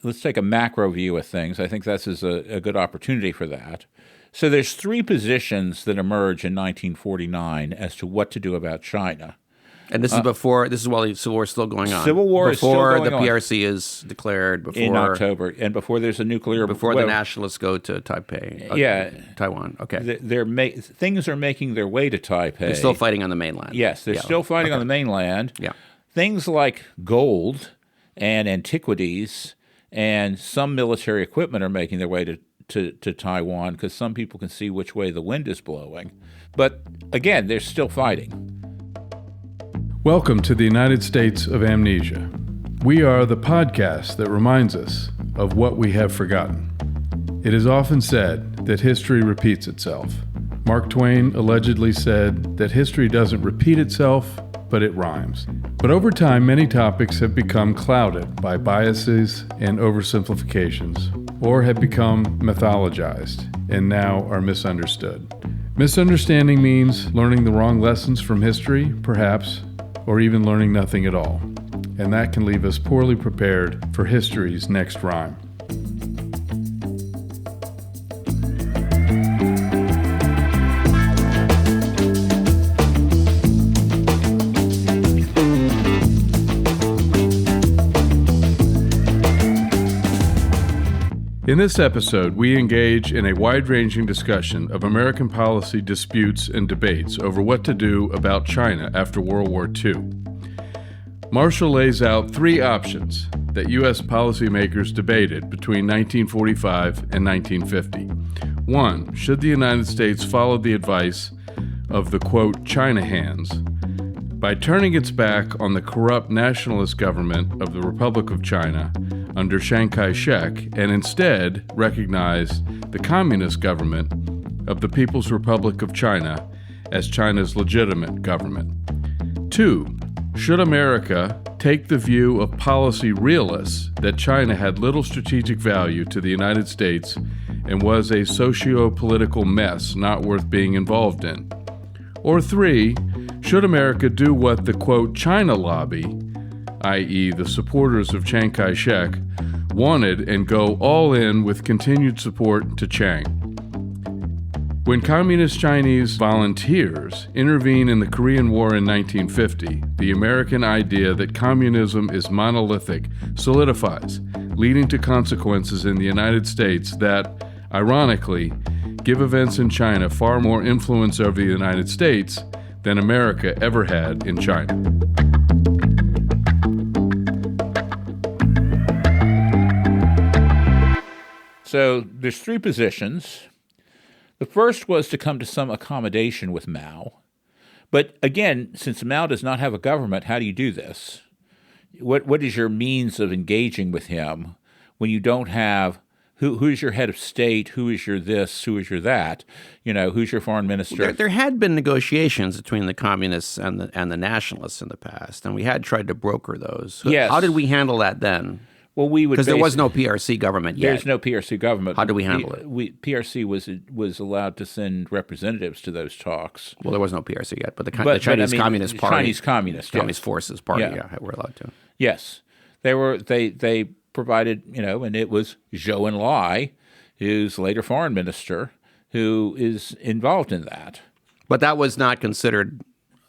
let's take a macro view of things. I think this is a good opportunity for that. So there's three positions that emerge in 1949 as to what to do about China. And this is while the Civil War is still going on. Civil War is still going on. Before the PRC is declared, in October, and before there's a nuclear... Before the Nationalists go to Taipei. Taiwan, okay. Things are making their way to Taipei. They're still fighting on the mainland. Yes, they're still fighting on the mainland. Yeah. Things like gold and antiquities and some military equipment are making their way to Taiwan because some people can see which way the wind is blowing. But again, they're still fighting. Welcome to the United States of Amnesia. We are the podcast that reminds us of what we have forgotten. It is often said that history repeats itself. Mark Twain allegedly said that history doesn't repeat itself, but it rhymes. But over time, many topics have become clouded by biases and oversimplifications, or have become mythologized and now are misunderstood. Misunderstanding means learning the wrong lessons from history, perhaps, or even learning nothing at all. And that can leave us poorly prepared for history's next rhyme. In this episode, we engage in a wide-ranging discussion of American policy disputes and debates over what to do about China after World War II. Marshall lays out three options that U.S. policymakers debated between 1945 and 1950. One, should the United States follow the advice of the, quote, China hands by turning its back on the corrupt nationalist government of the Republic of China under Chiang Kai-shek and instead recognize the communist government of the People's Republic of China as China's legitimate government. Two, should America take the view of policy realists that China had little strategic value to the United States and was a socio-political mess not worth being involved in? Or three, should America do what the, quote, China lobby, i.e. the supporters of Chiang Kai-shek, wanted and go all in with continued support to Chiang? When Communist Chinese volunteers intervene in the Korean War in 1950, the American idea that communism is monolithic solidifies, leading to consequences in the United States that, ironically, give events in China far more influence over the United States than America ever had in China. So there's three positions. The first was to come to some accommodation with Mao. But again, since Mao does not have a government, how do you do this? What is your means of engaging with him when you don't have who's your head of state, who is your this, who is your that, who's your foreign minister? There had been negotiations between the communists and the nationalists in the past, and we had tried to broker those. Yes. How did we handle that then? Well, we would, because there was no PRC government yet. There's no PRC government. How did we handle it? PRC was allowed to send representatives to those talks. Well, there was no PRC yet, but the Chinese Communist Party, Chinese Communist, Communist Forces Party, were allowed to. Yes, they provided, and it was Zhou Enlai, who's later foreign minister, who is involved in that. But that was not considered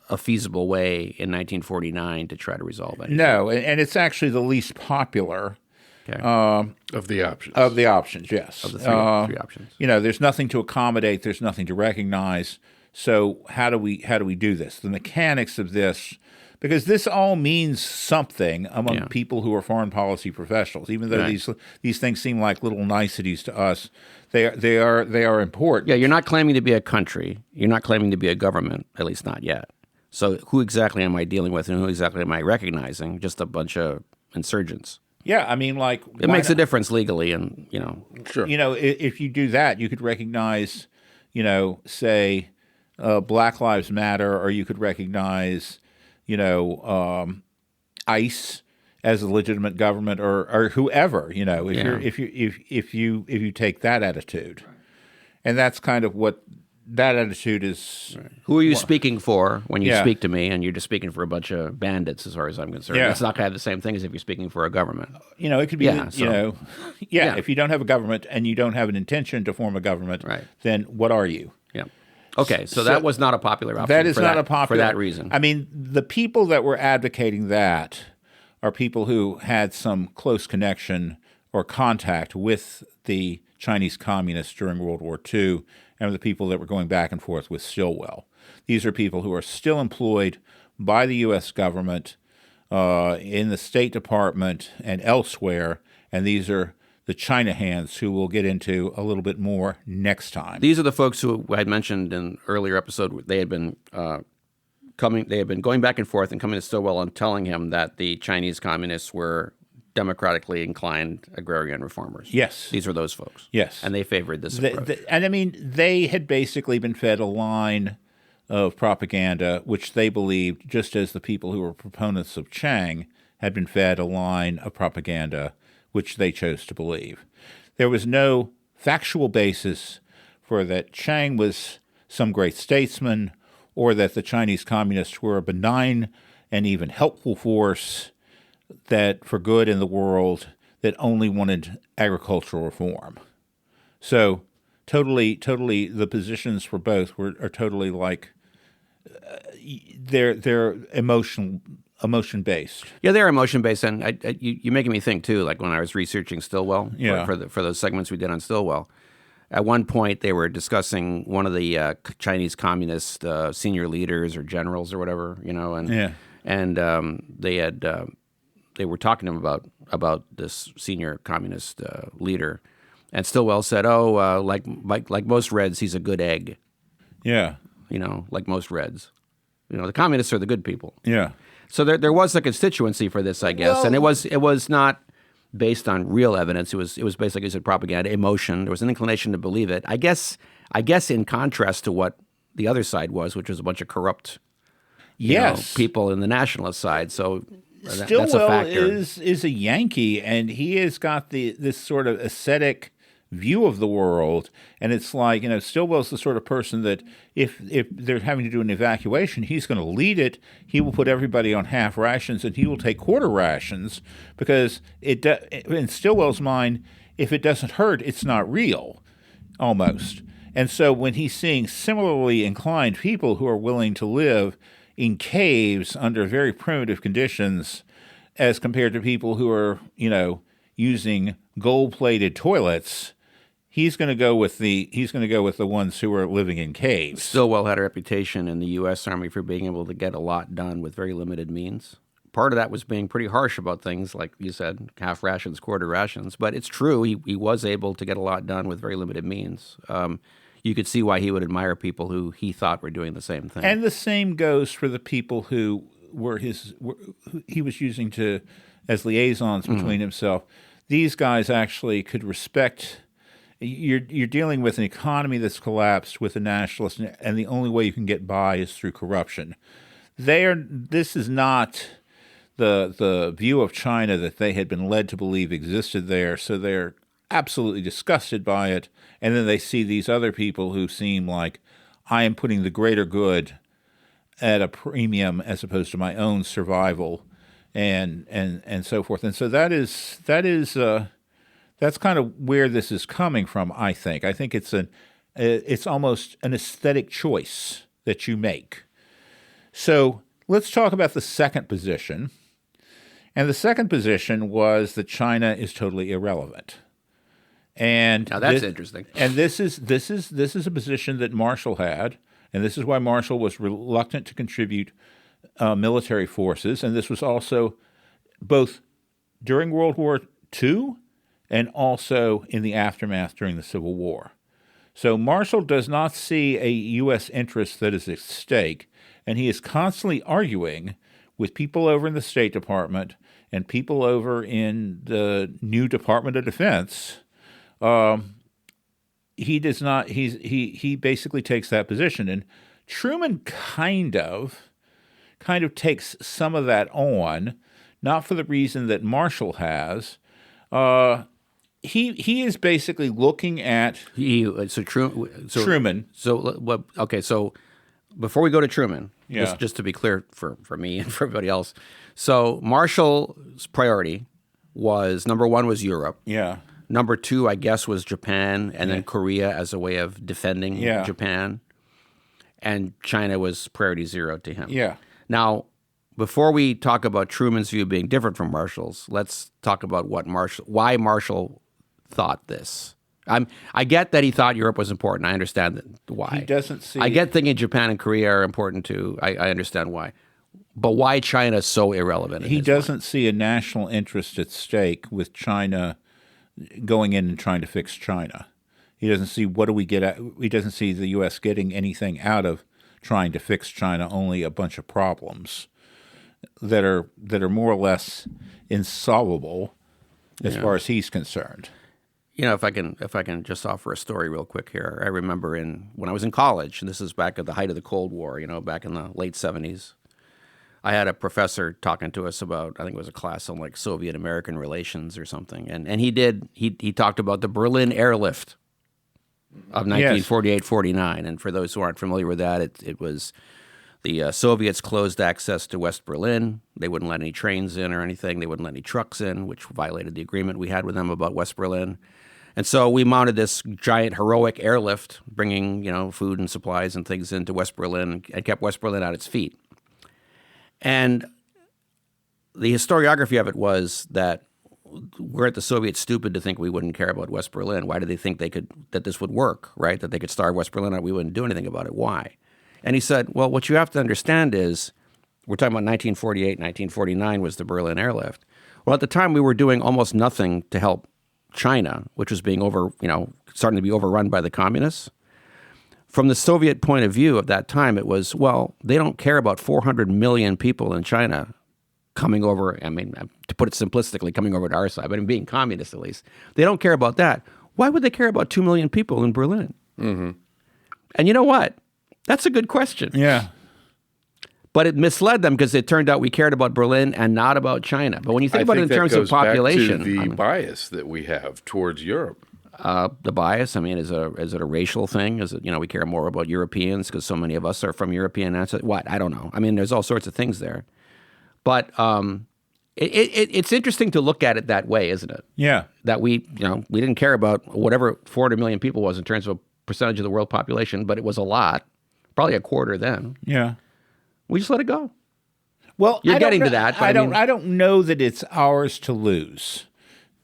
a feasible way in 1949 to try to resolve it. No, and it's actually the least popular of the options. Of the options, yes. Of the three options. There's nothing to accommodate. There's nothing to recognize. So how do we do this? The mechanics of this, because this all means something among people who are foreign policy professionals. Even though these things seem like little niceties to us, they are important. Yeah, you're not claiming to be a country. You're not claiming to be a government, at least not yet. So who exactly am I dealing with and who exactly am I recognizing? Just a bunch of insurgents. Yeah, I mean, like... It makes a difference legally and, Sure. If you do that, you could recognize, say, Black Lives Matter, or you could recognize, ICE as a legitimate government, or whoever, if you take that attitude. And that's kind of what that attitude is Who are you speaking for when you Yeah. speak to me, and you're just speaking for a bunch of bandits, as far as I'm concerned? Yeah. That's not going to have the same thing as if you're speaking for a government. it could be Yeah, Yeah. if you don't have a government and you don't have an intention to form a government, Right. then what are you? Yeah. Okay, so that was not a popular option. That is for not a popular for that reason. I mean, the people that were advocating that are people who had some close connection or contact with the Chinese communists during World War II, and the people that were going back and forth with Stilwell. These are people who are still employed by the U.S. government in the State Department and elsewhere, and these are the China hands who we'll get into a little bit more next time. These are the folks who I had mentioned in an earlier episode. They had been going back and forth and coming to Stilwell and telling him that the Chinese communists were democratically inclined agrarian reformers. Yes. These are those folks. Yes. And they favored this approach. And I mean, they had basically been fed a line of propaganda, which they believed, just as the people who were proponents of Chiang had been fed a line of propaganda, which they chose to believe. There was no factual basis for that Chiang was some great statesman or that the Chinese communists were a benign and even helpful force that for good in the world that only wanted agricultural reform. So totally, the positions for both are totally like they're emotion based. Yeah, they're emotion based, and you're making me think too. Like when I was researching Stilwell for those segments we did on Stilwell, at one point they were discussing one of the Chinese communist senior leaders or generals or whatever, and they were talking to him about this senior communist leader, and Stilwell said, "Oh, like most Reds, he's a good egg." Yeah, like most Reds, the communists are the good people. Yeah. So there was a constituency for this, I guess, and it was not based on real evidence. It was basically, as I said, propaganda, emotion. There was an inclination to believe it. I guess in contrast to what the other side was, which was a bunch of corrupt, people in the nationalist side. So that's a Stilwell factor. is a Yankee, and he has got this sort of ascetic view of the world, and it's like, Stilwell's the sort of person that if they're having to do an evacuation, he's going to lead it. He will put everybody on half rations, and he will take quarter rations because in Stilwell's mind, if it doesn't hurt, it's not real, almost. And so when he's seeing similarly inclined people who are willing to live in caves under very primitive conditions as compared to people who are, using gold-plated toilets, he's going to go with the ones who are living in caves. Stilwell had a reputation in the U.S. Army for being able to get a lot done with very limited means. Part of that was being pretty harsh about things, like you said, half rations, quarter rations. But it's true, he was able to get a lot done with very limited means. You could see why he would admire people who he thought were doing the same thing. And the same goes for the people who he was using as liaisons between himself. These guys actually could respect. You're dealing with an economy that's collapsed with the nationalists, and the only way you can get by is through corruption. This is not the view of China that they had been led to believe existed there, so they're absolutely disgusted by it. And then they see these other people who seem like, I am putting the greater good at a premium as opposed to my own survival, and so forth. And so that's kind of where this is coming from, I think. I think it's almost an aesthetic choice that you make. So let's talk about the second position. And the second position was that China is totally irrelevant. And now that's interesting. And this is a position that Marshall had, and this is why Marshall was reluctant to contribute military forces. And this was also both during World War II and also in the aftermath during the Civil War. So Marshall does not see a U.S. interest that is at stake, and he is constantly arguing with people over in the State Department and people over in the new Department of Defense. He does not. He basically takes that position, and Truman kind of takes some of that on, not for the reason that Marshall has. he is basically looking at Truman. So before we go to Truman, Yeah. just to be clear for me and for everybody else, so Marshall's priority was, number one was Europe. Yeah. Number two, I guess, was Japan, and then Korea as a way of defending Japan. And China was priority zero to him. Yeah. Now, before we talk about Truman's view being different from Marshall's, let's talk about why Marshall thought this. I get that he thought Europe was important. I understand why. He doesn't see. I get thinking Japan and Korea are important too. I understand why. But why China is so irrelevant? He doesn't see a national interest at stake with China going in and trying to fix China. He doesn't see he doesn't see the U.S. getting anything out of trying to fix China, only a bunch of problems that are more or less insolvable as far as he's concerned. You know, if I can just offer a story real quick here. I remember when I was in college, and this is back at the height of the Cold War, back in the late 70s, I had a professor talking to us about, I think it was a class on like Soviet-American relations or something, and he talked about the Berlin airlift of 1948-49, and for those who aren't familiar with that, it was the Soviets closed access to West Berlin. They wouldn't let any trains in or anything. They wouldn't let any trucks in, which violated the agreement we had with them about West Berlin. And so we mounted this giant heroic airlift, bringing food and supplies and things into West Berlin, and kept West Berlin on its feet. And the historiography of it was that weren't the Soviets stupid to think we wouldn't care about West Berlin? Why did they think that this would work, right? That they could starve West Berlin out, we wouldn't do anything about it. Why? And he said, well, what you have to understand is, we're talking about 1948, 1949 was the Berlin airlift. Well, at the time we were doing almost nothing to help China, which was starting to be overrun by the communists. From the Soviet point of view at that time, it was, well, they don't care about 400 million people in China coming over, to put it simplistically, coming over to our side, but being communist at least. They don't care about that. Why would they care about 2 million people in Berlin? Mm-hmm. And you know what? That's a good question. Yeah. But it misled them because it turned out we cared about Berlin and not about China. But when you think about it in terms of population, back to the bias that we have towards Europe. The bias, is it a racial thing? Is it, we care more about Europeans because so many of us are from European ancestry? What? I don't know. There's all sorts of things there. But it's interesting to look at it that way, isn't it? Yeah. That we didn't care about whatever 400 million people was in terms of a percentage of the world population, but it was a lot, probably a quarter then. Yeah. We just let it go. Well, you're getting to that. But I don't know that it's ours to lose.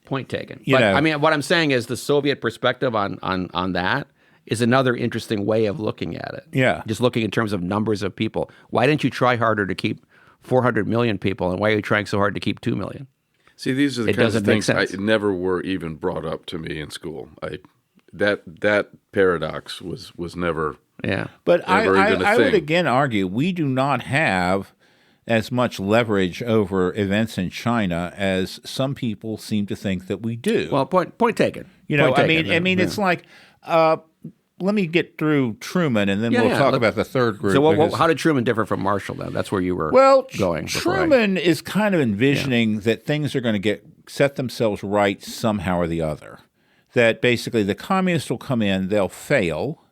Point taken. But what I'm saying is the Soviet perspective on that is another interesting way of looking at it. Yeah. Just looking in terms of numbers of people. Why didn't you try harder to keep 400 million people, and why are you trying so hard to keep 2 million? See, these are the kinds of things that never were even brought up to me in school. That paradox was never. Yeah. But I would again argue we do not have as much leverage over events in China as some people seem to think that we do. Well, point taken. It's like, let me get through Truman, and then we'll talk about the third group. So how did Truman differ from Marshall, then? That's where you were going. Truman is kind of envisioning that things are going to set themselves right somehow or the other. That basically the communists will come in, they'll fail,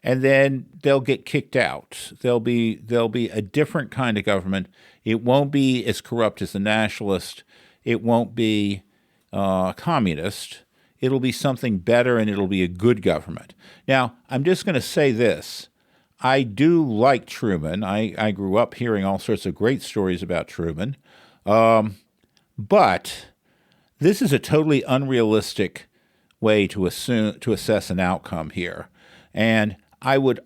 and then they'll get kicked out. There'll be a different kind of government. It won't be as corrupt as the Nationalist. It won't be communist. It'll be something better, and it'll be a good government. Now, I'm just going to say this. I do like Truman. I grew up hearing all sorts of great stories about Truman. But this is a totally unrealistic way to assess an outcome here. And I would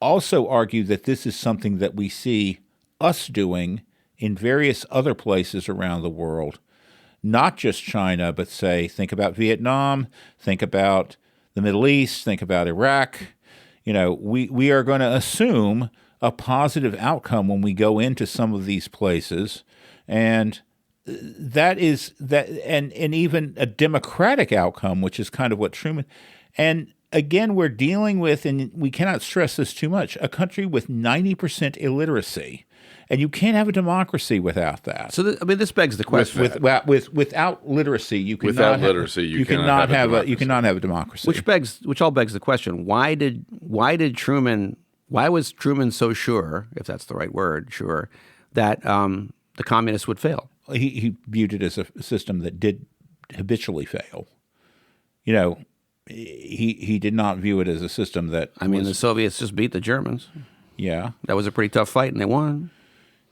also argue that this is something that we see us doing in various other places around the world, not just China, but think about Vietnam, think about the Middle East, think about Iraq. We are going to assume a positive outcome when we go into some of these places, and and even a democratic outcome, which is kind of what Truman. And again, we're dealing with, and we cannot stress this too much, a country with 90% illiteracy. And you can't have a democracy without that. So, this begs the question. Without literacy, you cannot have a democracy. Which all begs the question: Why was Truman so sure, if that's the right word, that the communists would fail? He viewed it as a system that did habitually fail. He did not view it as a system that. The Soviets just beat the Germans. Yeah, that was a pretty tough fight, and they won.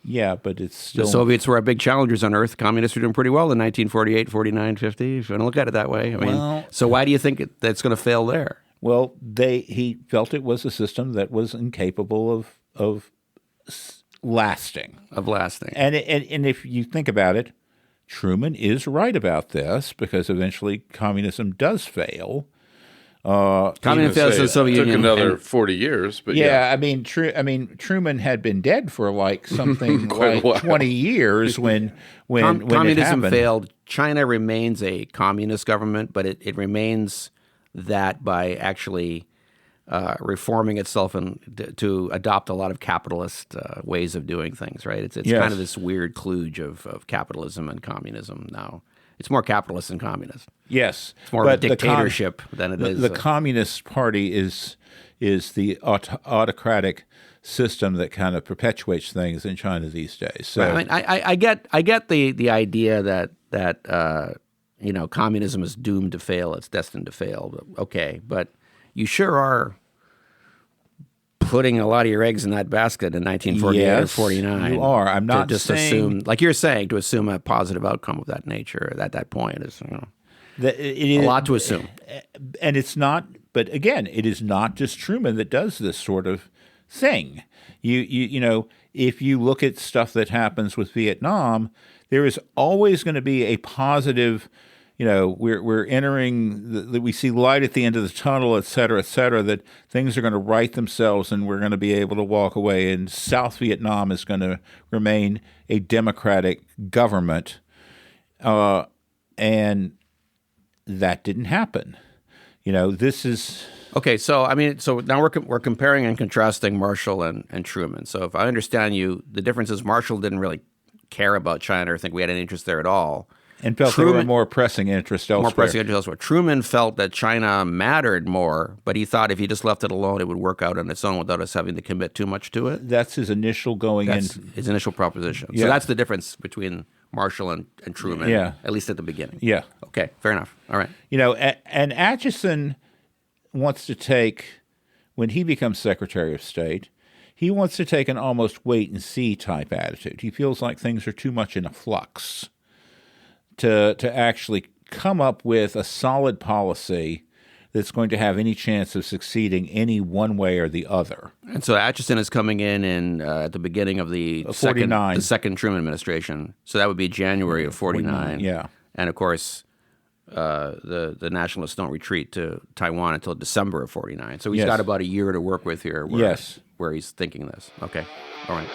Yeah, but it's still... The Soviets were our big challengers on Earth. Communists were doing pretty well in 1948, 49, 50, if you want to look at it that way. So why do you think that's going to fail there? Well, he felt it was a system that was incapable of lasting. And if you think about it, Truman is right about this, because eventually communism does fail. Communism fails in the Soviet Union. Took another 40 years, but Truman had been dead for something like 20 years when communism failed. China remains a communist government, but it remains that by actually reforming itself and to adopt a lot of capitalist ways of doing things. Right? It's kind of this weird kludge of capitalism and communism now. It's more capitalist than communist. Yes. It's more of a dictatorship than it is. The Communist Party is the autocratic system that kind of perpetuates things in China these days. So I get the idea that communism is doomed to fail. It's destined to fail. Okay, but you sure are putting a lot of your eggs in that basket in 1948 or 49. You are. I'm not just saying... assume, like you're saying, to assume a positive outcome of that nature at that point is a lot to assume. And it's not, but again, it is not just Truman that does this sort of thing. If you look at stuff that happens with Vietnam, there is always going to be a positive. We're entering we see light at the end of the tunnel, et cetera, that things are going to right themselves and we're going to be able to walk away. And South Vietnam is going to remain a democratic government. And that didn't happen. This is... Okay, so now we're comparing and contrasting Marshall and Truman. So if I understand you, the difference is Marshall didn't really care about China or think we had any interest there at all. And felt there were more pressing interests elsewhere. Truman felt that China mattered more, but he thought if he just left it alone, it would work out on its own without us having to commit too much to it. That's his initial his initial proposition. Yeah. So that's the difference between Marshall and Truman, at least at the beginning. Yeah. Okay, fair enough. All right. And Acheson wants to take, when he becomes Secretary of State, he wants to take an almost wait-and-see type attitude. He feels like things are too much in a flux to actually come up with a solid policy that's going to have any chance of succeeding any one way or the other. And so Acheson is coming in at the beginning of the second Truman administration. So that would be January of 49. Yeah. And of course, the Nationalists don't retreat to Taiwan until December of 49. So he's got about a year to work with here where he's thinking this. Okay. All right.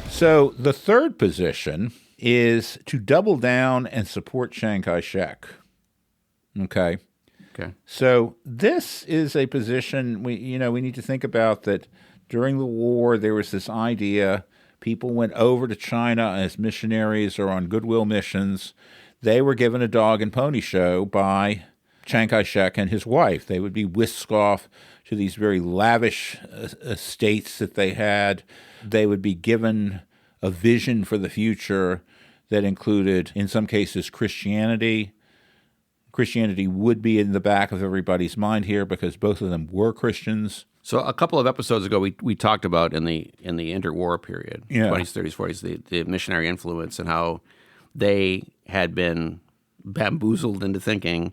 So the third position is to double down and support Chiang Kai-shek. Okay. So this is a position we need to think about, that during the war there was this idea people went over to China as missionaries or on goodwill missions. They were given a dog and pony show by Chiang Kai-shek and his wife. They would be whisked off to these very lavish estates that they had. They would be given a vision for the future that included, in some cases, Christianity. Christianity would be in the back of everybody's mind here because both of them were Christians. So a couple of episodes ago, we talked about in the interwar period, 20s, 30s, 40s, the missionary influence and how they had been bamboozled into thinking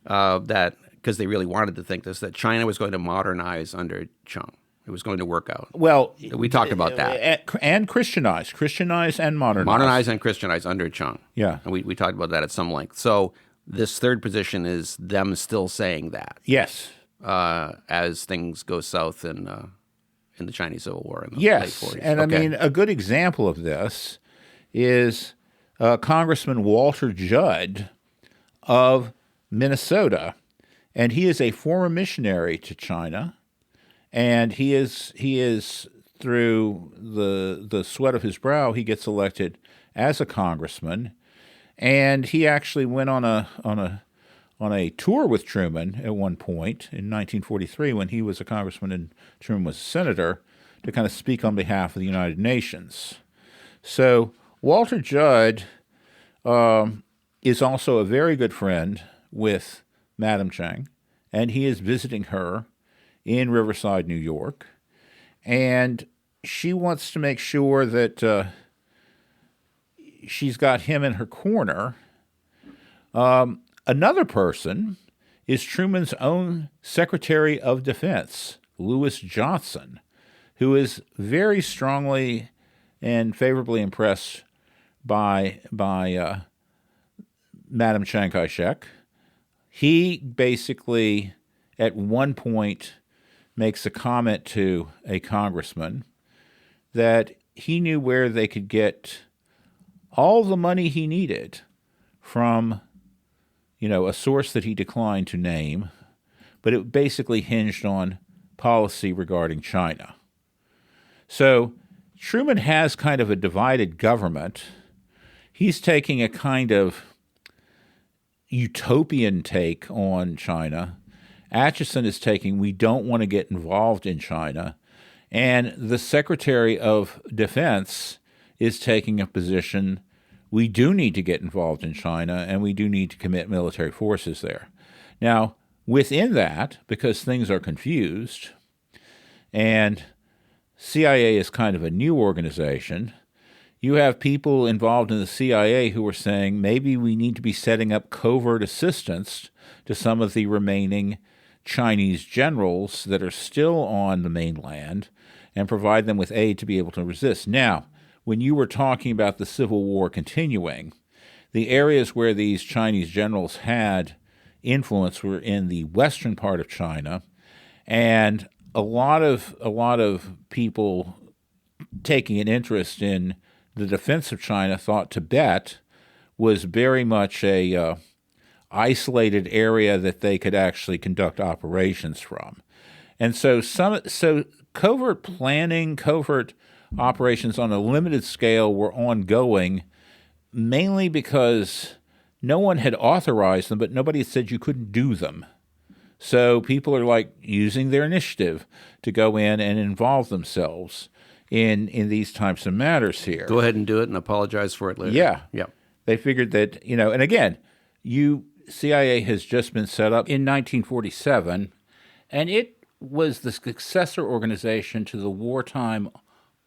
that, because they really wanted to think this, that China was going to modernize under Chiang. It was going to work out. Well, we talked about that. And Christianize and modernize. Modernize and Christianize under Chiang. Yeah. And we talked about that at some length. So this third position is them still saying that. Yes. As things go south in in the Chinese Civil War in the late Yes, 40s. and Okay. I mean, a good example of this is Congressman Walter Judd of Minnesota, and he is a former missionary to China, and he is through the sweat of his brow, he gets elected as a congressman, and he actually went on a tour with Truman at one point in 1943 when he was a congressman and Truman was a senator to kind of speak on behalf of the United Nations. So Walter Judd is also a very good friend with Madam Chiang, and he is visiting her in Riverside, New York, and she wants to make sure that she's got him in her corner. Another person is Truman's own Secretary of Defense, Lewis Johnson, who is very strongly and favorably impressed by Madam Chiang Kai-shek. He basically, at one point, makes a comment to a congressman that he knew where they could get all the money he needed from, a source that he declined to name, but it basically hinged on policy regarding China. So Truman has kind of a divided government. He's taking a kind of utopian take on China. Acheson is taking, we don't want to get involved in China. And the Secretary of Defense is taking a position, we do need to get involved in China, and we do need to commit military forces there. Now, within that, because things are confused, and CIA is kind of a new organization, you have people involved in the CIA who are saying maybe we need to be setting up covert assistance to some of the remaining Chinese generals that are still on the mainland and provide them with aid to be able to resist. Now, when you were talking about the Civil War continuing, the areas where these Chinese generals had influence were in the western part of China, and a lot of people taking an interest in the defense of China thought Tibet was very much a isolated area that they could actually conduct operations from. And so covert planning, covert operations on a limited scale were ongoing, mainly because no one had authorized them, but nobody had said you couldn't do them. So people are like using their initiative to go in and involve themselves in these types of matters here. Go ahead and do it and apologize for it later. Yeah. They figured that, and again, CIA has just been set up in 1947, and it was the successor organization to the Wartime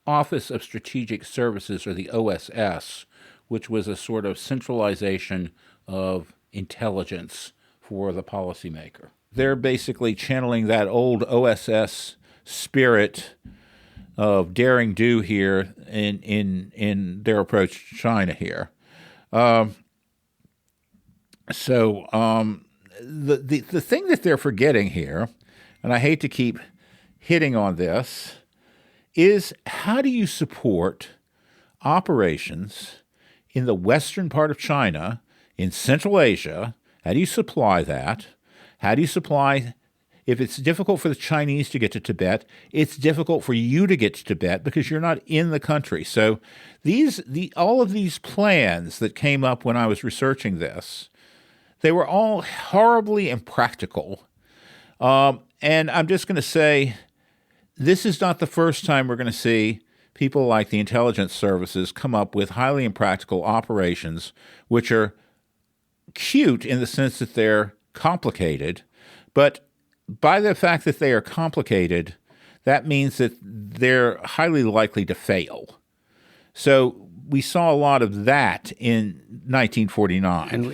Office of Strategic Services, or the OSS, which was a sort of centralization of intelligence for the policymaker. They're basically channeling that old OSS spirit of daring do here in their approach to China here. The thing that they're forgetting here, and I hate to keep hitting on this, is how do you support operations in the western part of China, in Central Asia? How do you supply that? How do you supply, if it's difficult for the Chinese to get to Tibet, it's difficult for you to get to Tibet because you're not in the country. So all of these plans that came up when I was researching this, they were all horribly impractical. And I'm just going to say, this is not the first time we're going to see people like the intelligence services come up with highly impractical operations, which are cute in the sense that they're complicated, but by the fact that they are complicated, that means that they're highly likely to fail. So we saw a lot of that in 1949. And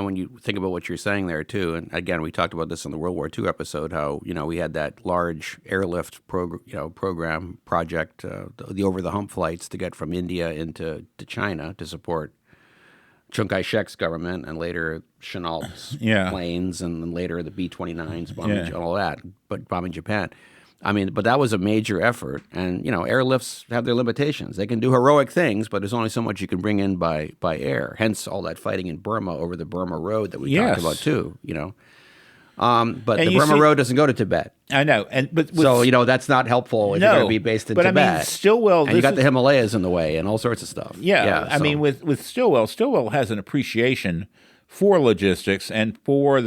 when you think about what you're saying there too, and again, we talked about this in the World War II episode, how we had that large airlift project, the over the hump flights to get from India into China to support Chiang Kai-shek's government, and later Chennault's planes, and then later the B-29s bombing all that, but bombing Japan. I mean, but that was a major effort. And, airlifts have their limitations. They can do heroic things, but there's only so much you can bring in by air. Hence all that fighting in Burma over the Burma Road that we talked about too, But the Burma Road doesn't go to Tibet. I know. That's not helpful if you're going to be based in Tibet. But I mean, Stilwell... And you got the Himalayas in the way and all sorts of stuff. I mean, with Stilwell has an appreciation for logistics and for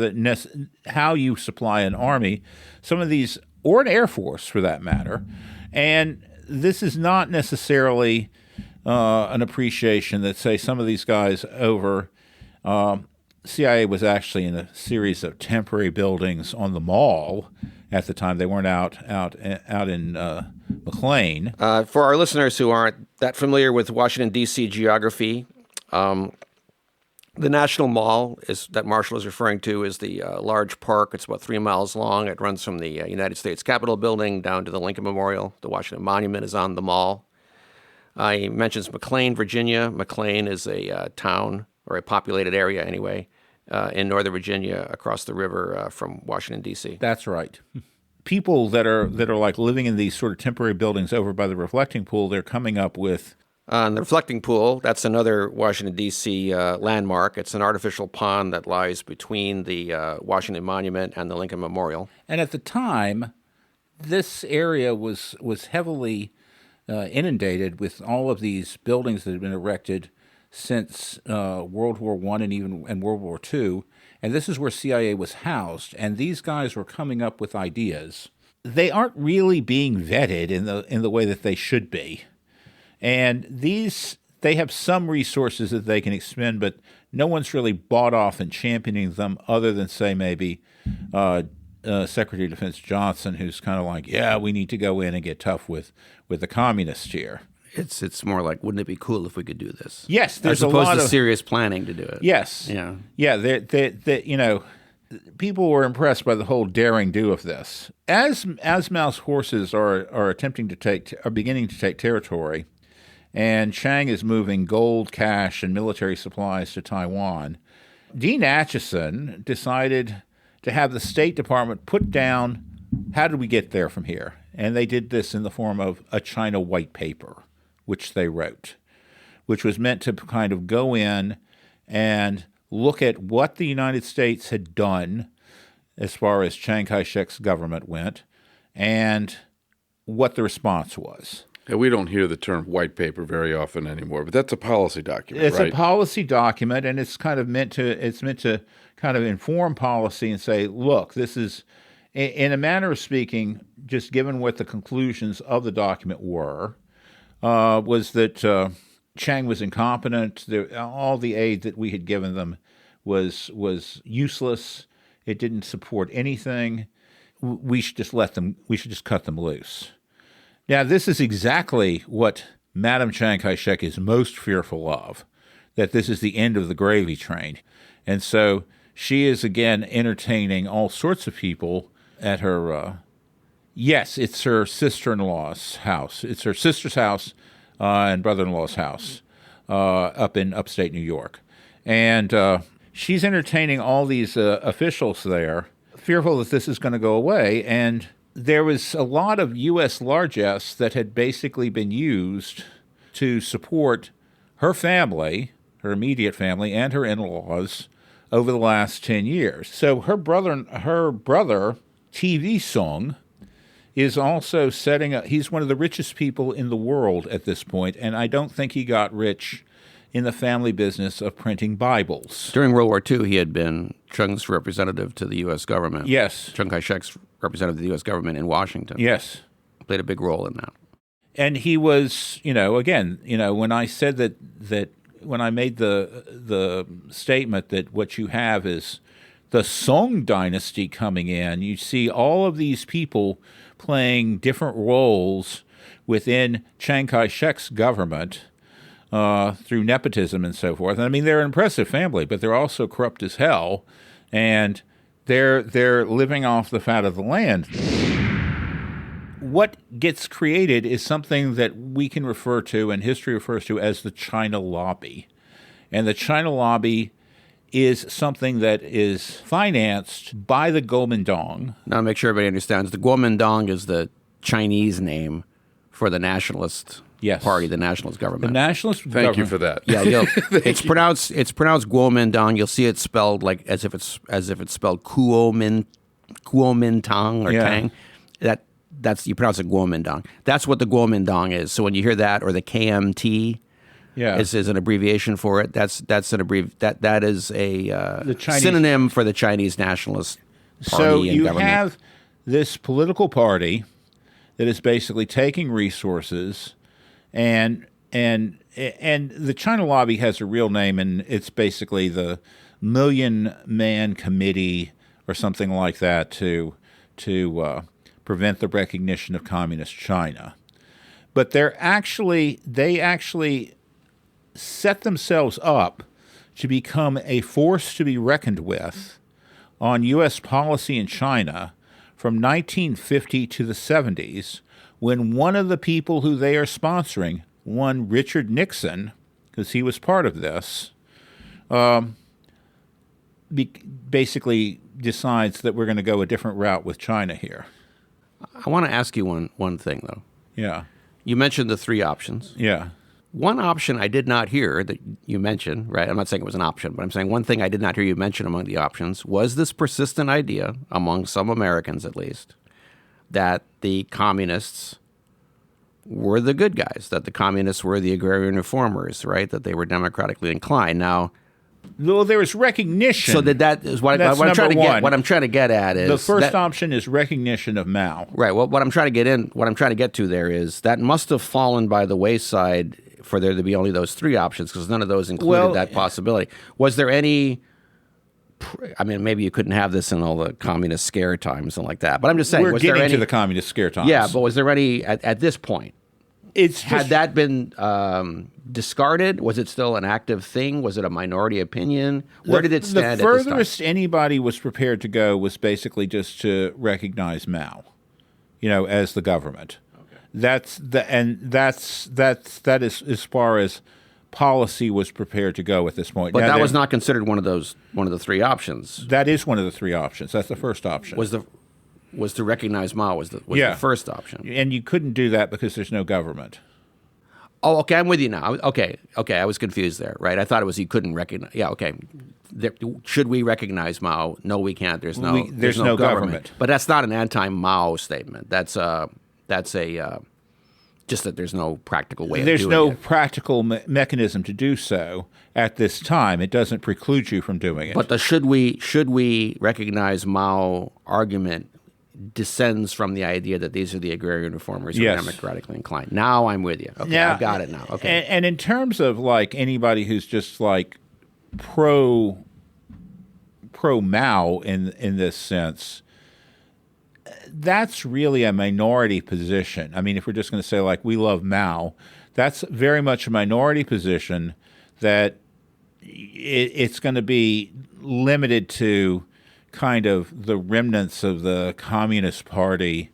how you supply an army, some of these, or an air force for that matter. And this is not necessarily an appreciation that, say, some of these guys over... CIA was actually in a series of temporary buildings on the Mall at the time. They weren't out in McLean. For our listeners who aren't that familiar with Washington, D.C. geography, the National Mall that Marshall is referring to is the large park. It's about 3 miles long. It runs from the United States Capitol building down to the Lincoln Memorial. The Washington Monument is on the Mall. He mentions McLean, Virginia. McLean is a town, or a populated area anyway, in Northern Virginia across the river from Washington, D.C. That's right. People that are like living in these sort of temporary buildings over by the reflecting pool, they're coming up with... the reflecting pool, that's another Washington, D.C. Landmark. It's an artificial pond that lies between the Washington Monument and the Lincoln Memorial. And at the time, this area was heavily inundated with all of these buildings that had been erected since World War I and World War II, and this is where CIA was housed, and these guys were coming up with ideas. They aren't really being vetted in the way that they should be, and they have some resources that they can expend, but no one's really bought off and championing them other than, say, maybe Secretary of Defense Johnson, who's kind of like, yeah, we need to go in and get tough with the communists here. It's more like, wouldn't it be cool if we could do this? Yes, there's as opposed a lot to of serious planning to do it. Yes, people were impressed by the whole daring do of this. As Mao's forces are beginning to take territory, and Chiang is moving gold, cash, and military supplies to Taiwan, Dean Acheson decided to have the State Department put down, how did we get there from here? And they did this in the form of a China white paper, which they wrote, which was meant to kind of go in and look at what the United States had done as far as Chiang Kai-shek's government went and what the response was. And we don't hear the term white paper very often anymore, but that's a policy document, right? It's a policy document, and it's kind of meant to kind of inform policy and say, look, this is, in a manner of speaking, just given what the conclusions of the document were, was that Chiang was incompetent. All the aid that we had given them was useless. It didn't support anything. We should just we should just cut them loose. Now, this is exactly what Madame Chiang Kai-shek is most fearful of, that this is the end of the gravy train. And so she is, again, entertaining all sorts of people at her... Yes, it's her sister-in-law's house. It's her sister's house and brother-in-law's house up in upstate New York. And she's entertaining all these officials there, fearful that this is going to go away. And there was a lot of U.S. largesse that had basically been used to support her family, her immediate family, and her in-laws over the last 10 years. So her brother, TV Song, is also setting up, he's one of the richest people in the world at this point, and I don't think he got rich in the family business of printing Bibles. During World War II, he had been Chiang's representative to the U.S. government. Yes. Chiang Kai-shek's representative to the U.S. government in Washington. Yes. Played a big role in that. And he was, when I said that when I made the statement that what you have is the Song dynasty coming in, you see all of these people playing different roles within Chiang Kai-shek's government through nepotism and so forth. And I mean, they're an impressive family, but they're also corrupt as hell, and they're living off the fat of the land. What gets created is something that we can refer to, and history refers to, as the China lobby. And the China lobby is something that is financed by the Kuomintang. Now, to make sure everybody understands, the Kuomintang is the Chinese name for the Nationalist Yes. Party, the Nationalist The government. nationalist Thank government. you for that. Yeah, it's pronounced Kuomintang. You'll see it spelled like as if it's spelled Kuomintang or Yeah. Tang. That's you pronounce it Kuomintang. That's what the Kuomintang is. So when you hear that, or the KMT Yeah. is an abbreviation for it. That is a The Chinese- synonym for the Chinese Nationalist Party So and you government. have this political party that is basically taking resources, and the China Lobby has a real name, and it's basically the Million Man Committee or something like that to prevent the recognition of communist China. But they actually set themselves up to become a force to be reckoned with on U.S. policy in China from 1950 to the 70s, when one of the people who they are sponsoring, one Richard Nixon, because he was part of this, basically decides that we're going to go a different route with China here. I want to ask you one thing, though. Yeah. You mentioned the three options. Yeah. One option I did not hear that you mentioned, right? I'm not saying it was an option, but I'm saying one thing I did not hear you mention among the options was this persistent idea, among some Americans at least, that the communists were the good guys, that the communists were the agrarian reformers, right? That they were democratically inclined. Now, Well, there is recognition. so that is what That's I'm trying to number get. one. What I'm trying to get at is the first that- option is recognition of Mao. Right. Well, what I'm trying to get to there is that must have fallen by the wayside for there to be only those three options, because none of those included Well, that possibility. Was there any? I mean, maybe you couldn't have this in all the communist scare times and like that. But I'm just saying, We're was there getting any? to the communist scare times. Yeah, but was there any at this point? it's Had just- that been discarded? Was it still an active thing? Was it a minority opinion? Where did it stand The at this time? furthest anybody was prepared to go was basically just to recognize Mao, as the government. That is as far as policy was prepared to go at this point. But Now, that was not considered one of the three options. That is one of the three options. That's the first option. Was to recognize Mao was the Yeah. first option. And you couldn't do that because there's no government. Oh, okay, I'm with you now. Okay, I was confused there, right? I thought it was you couldn't recognize. Yeah, okay. Should we recognize Mao? No, we can't. There's no government. But that's not an anti-Mao statement. That's a just that there's no practical way There's of doing no it. practical mechanism to do so at this time. It doesn't preclude you from doing it. But the should we recognize Mao argument descends from the idea that these are the agrarian reformers who Yes. are democratically inclined. Now I'm with you. Okay, Now, I got it now. Okay. And in terms of like anybody who's just like pro Mao in this sense, that's really a minority position. I mean, if we're just going to say like we love Mao, that's very much a minority position that it's going to be limited to kind of the remnants of the Communist Party,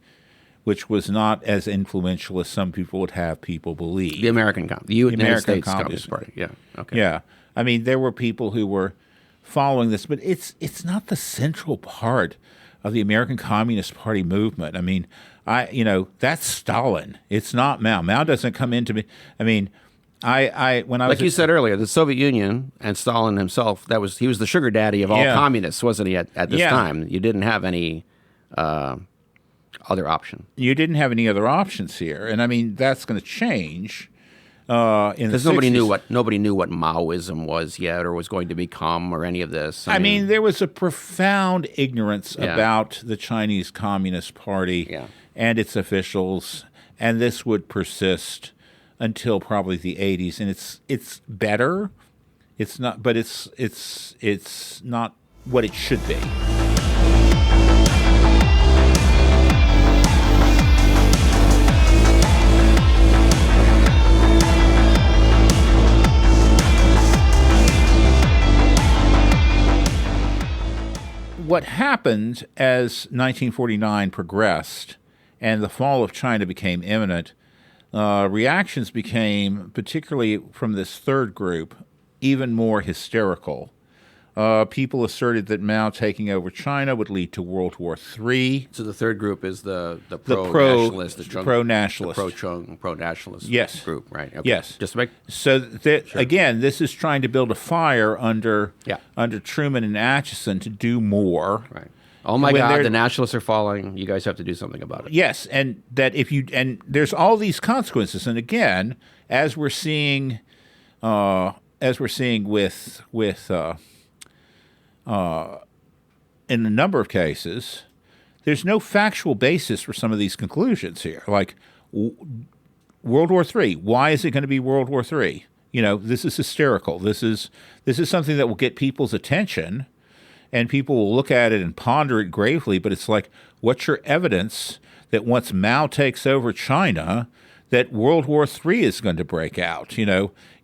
which was not as influential as some people would have people believe. The United American States Communist Communist Party. Yeah. Okay. Yeah. I mean, there were people who were following this, but it's not the central part of the American Communist Party movement. I mean, that's Stalin. It's not Mao. Mao doesn't come into me. I mean, when I was Like you said earlier, the Soviet Union and Stalin himself, he was the sugar daddy of all Yeah. communists, wasn't he, at this Yeah. time? You didn't have any other option. you didn't have any other options here, and I mean that's going to change. In the Because nobody 60s. knew what Maoism was yet or was going to become or any of this. I mean, there was a profound ignorance Yeah. about the Chinese Communist Party Yeah. and its officials, and this would persist until probably the 80s. And it's better. It's not, but it's not what it should be. What happened as 1949 progressed and the fall of China became imminent, reactions became, particularly from this third group, even more hysterical. People asserted that Mao taking over China would lead to World War III. So the third group is the pro-nationalist, the pro-nationalist, pro-nationalist yes. group, right? Okay. Yes. Just to make so again, this is trying to build a fire under Yeah. Truman and Acheson to do more. right. Oh my God, the nationalists are falling. You guys have to do something about it. Yes, and that and there's all these consequences, and again, as we're seeing with in a number of cases, there's no factual basis for some of these conclusions here. Like World War III, why is it going to be World War III? This is hysterical. This is something that will get people's attention, and people will look at it and ponder it gravely. But it's like, what's your evidence that once Mao takes over China, that World War III is going to break out?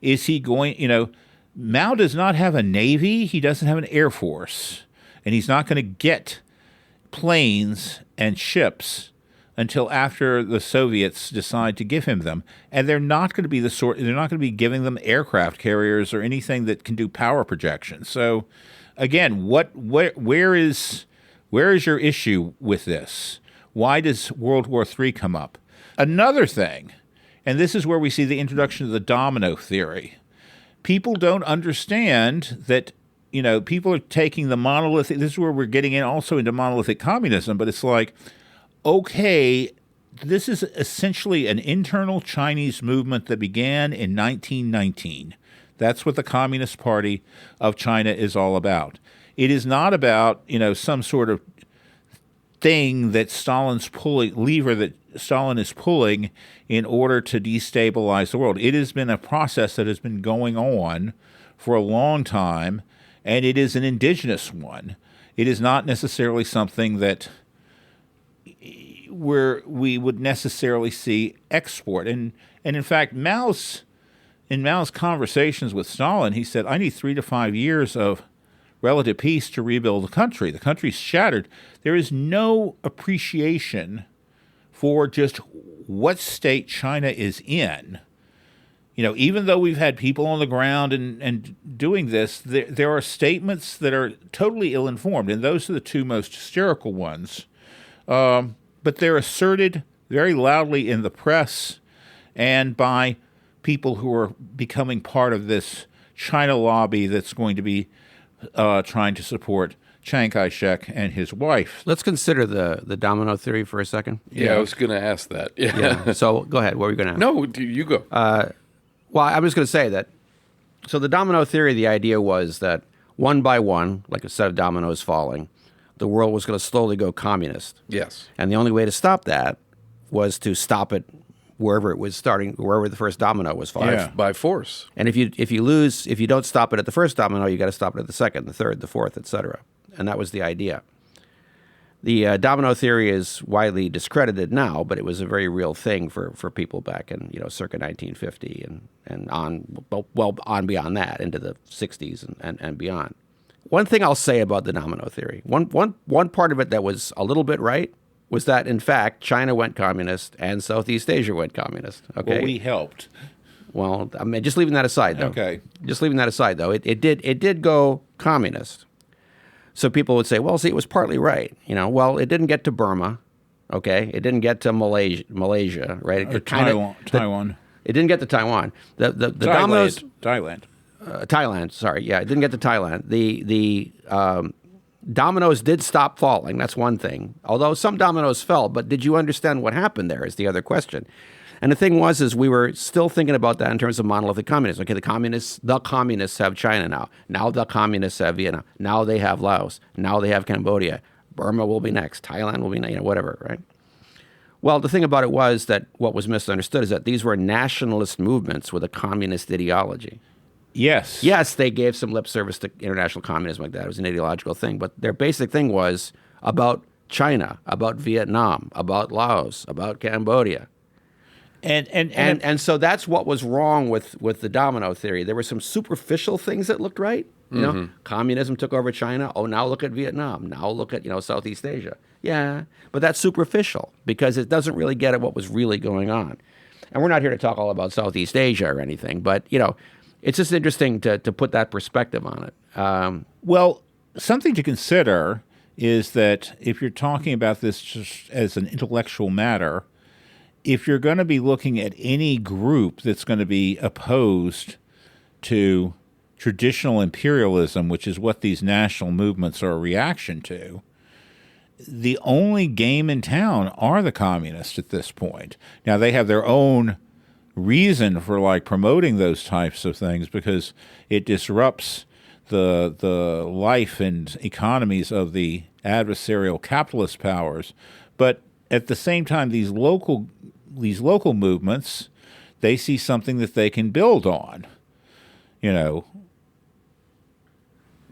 Is he going? Mao does not have a navy. He doesn't have an air force, and he's not going to get planes and ships until after the Soviets decide to give him them. And they're not going to be they're not going to be giving them aircraft carriers or anything that can do power projection. So again, where is your issue with this? Why does World War III come up? Another thing, and this is where we see the introduction of the domino theory. People don't understand that, people are taking the monolithic, this is where we're getting in also into monolithic communism, but it's like, okay, this is essentially an internal Chinese movement that began in 1919. That's what the Communist Party of China is all about. It is not about, some sort of thing that lever that Stalin is pulling in order to destabilize the world. It has been a process that has been going on for a long time, and it is an indigenous one. It is not necessarily something that we would necessarily see export. And in fact, in Mao's conversations with Stalin, he said, I need 3 to 5 years of relative peace to rebuild the country. The country's shattered. There is no appreciation for just what state China is in. Even though we've had people on the ground and doing this, there are statements that are totally ill-informed, and those are the two most hysterical ones. But they're asserted very loudly in the press and by people who are becoming part of this China lobby that's going to be trying to support Chiang Kai-shek and his wife. Let's consider the domino theory for a second. Yeah, I was going to ask that. Yeah. So go ahead. What were you going to ask? No, you go. Well, I was going to say that. So the domino theory, the idea was that one by one, like a set of dominoes falling, the world was going to slowly go communist. Yes. And the only way to stop that was to stop it wherever it was starting, wherever the first domino was falling. Yeah. By force. And if you don't stop it at the first domino, you got to stop it at the second, the third, the fourth, etc. And that was the idea. The domino theory is widely discredited now, but it was a very real thing for people back in circa 1950 and on beyond that into the 60s and beyond. One thing I'll say about the domino theory, one part of it that was a little bit right was that in fact China went communist and Southeast Asia went communist. Okay, Well, we helped. Well, I mean, just leaving that aside though. Okay. Just leaving that aside though, it did go communist. So people would say, well, see, it was partly right. Well, it didn't get to Burma, okay? It didn't get to Malaysia, right? Taiwan. It didn't get to Taiwan. The dominoes. Thailand. Thailand, sorry. Yeah, it didn't get to Thailand. The dominoes did stop falling. That's one thing. Although some dominoes fell, but did you understand what happened there is the other question. And the thing is we were still thinking about that in terms of monolithic communism. Okay, the communists have China now. Now the communists have Vietnam. Now they have Laos. Now they have Cambodia. Burma will be next. Thailand will be next, whatever, right? Well, the thing about it was that what was misunderstood is that these were nationalist movements with a communist ideology. Yes. Yes, they gave some lip service to international communism like that. It was an ideological thing. But their basic thing was about China, about Vietnam, about Laos, about Cambodia. And so that's what was wrong with the domino theory. There were some superficial things that looked right. Communism took over China. Oh, now look at Vietnam. Now look at Southeast Asia. Yeah, but that's superficial because it doesn't really get at what was really going on. And we're not here to talk all about Southeast Asia or anything, but it's just interesting to put that perspective on it. Well, something to consider is that if you're talking about this just as an intellectual matter, if you're going to be looking at any group that's going to be opposed to traditional imperialism, which is what these national movements are a reaction to, the only game in town are the communists at this point. Now, they have their own reason for like promoting those types of things because it disrupts the life and economies of the adversarial capitalist powers. But at the same time, these local movements, they see something that they can build on. You know,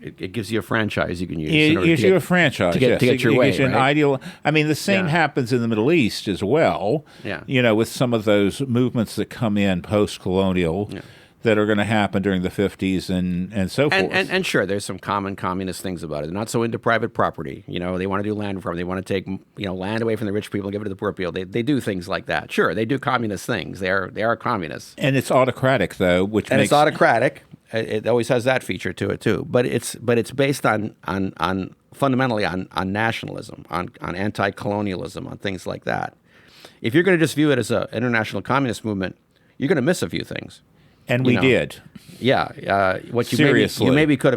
it gives you a franchise you can use. It gives you a franchise to get your way. It gives you an ideal. I mean, the same happens in the Middle East as well. Yeah. You know, with some of those movements that come in post-colonial. Yeah. That are going to happen during the 50s and so forth. And sure, there's some common communist things about it. They're not so into private property. You know, they want to do land reform. They want to take land away from the rich people and give it to the poor people. They do things like that. Sure, they do communist things. They are communists. And it's autocratic though, it's autocratic. It always has that feature to it too. But it's based on fundamentally on nationalism, on anti-colonialism, on things like that. If you're going to just view it as an international communist movement, you're going to miss a few things. And we did. Yeah. What you seriously, you maybe could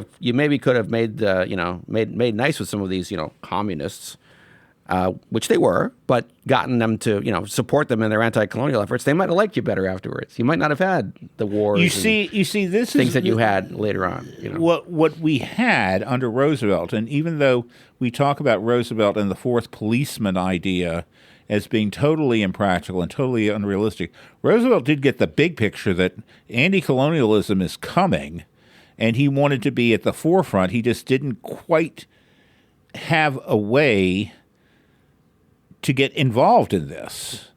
have made made nice with some of these communists, which they were, but gotten them to support them in their anti-colonial efforts. They might have liked you better afterwards. You might not have had the wars. You see, this things is that you had later on. What we had under Roosevelt, and even though we talk about Roosevelt and the fourth policeman idea as being totally impractical and totally unrealistic, Roosevelt did get the big picture that anti-colonialism is coming, and he wanted to be at the forefront. He just didn't quite have a way to get involved in this.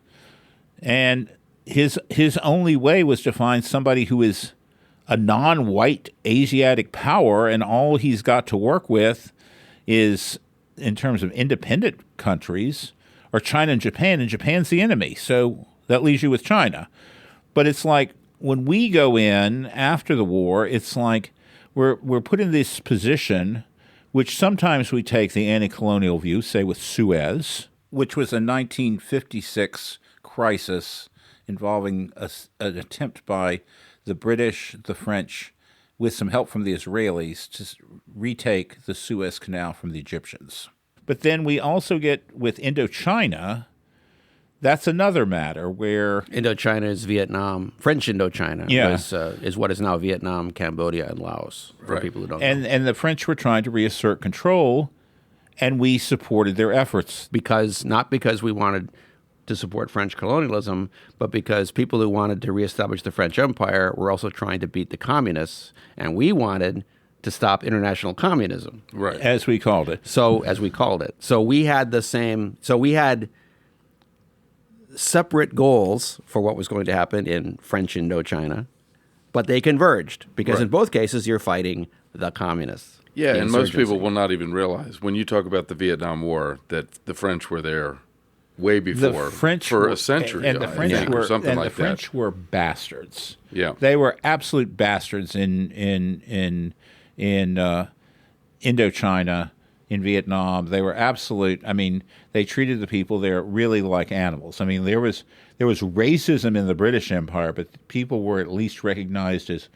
And his only way was to find somebody who is a non-white Asiatic power, and all he's got to work with is, in terms of independent countries, or China and Japan's the enemy. So that leaves you with China. But it's like when we go in after the war, it's like we're put in this position, which sometimes we take the anti-colonial view, say with Suez, which was a 1956 crisis involving an attempt by the British, the French, with some help from the Israelis, to retake the Suez Canal from the Egyptians. But then we also get with Indochina, that's another matter where... Indochina is Vietnam. French Indochina is what is now Vietnam, Cambodia, and Laos, for people who don't know. And the French were trying to reassert control, and we supported their efforts. Not because we wanted to support French colonialism, but because people who wanted to reestablish the French Empire were also trying to beat the communists, and we wanted to stop international communism, right? As we called it. So we had the same. So we had separate goals for what was going to happen in French Indochina, but they converged because in both cases you're fighting the communists. Yeah, and most people will not even realize when you talk about the Vietnam War that the French were there way before, for a century, and the French the French were bastards. Yeah, they were absolute bastards in Indochina, in Vietnam. They were absolute. I mean, they treated the people there really like animals. I mean, there was racism in the British Empire, but people were at least recognized as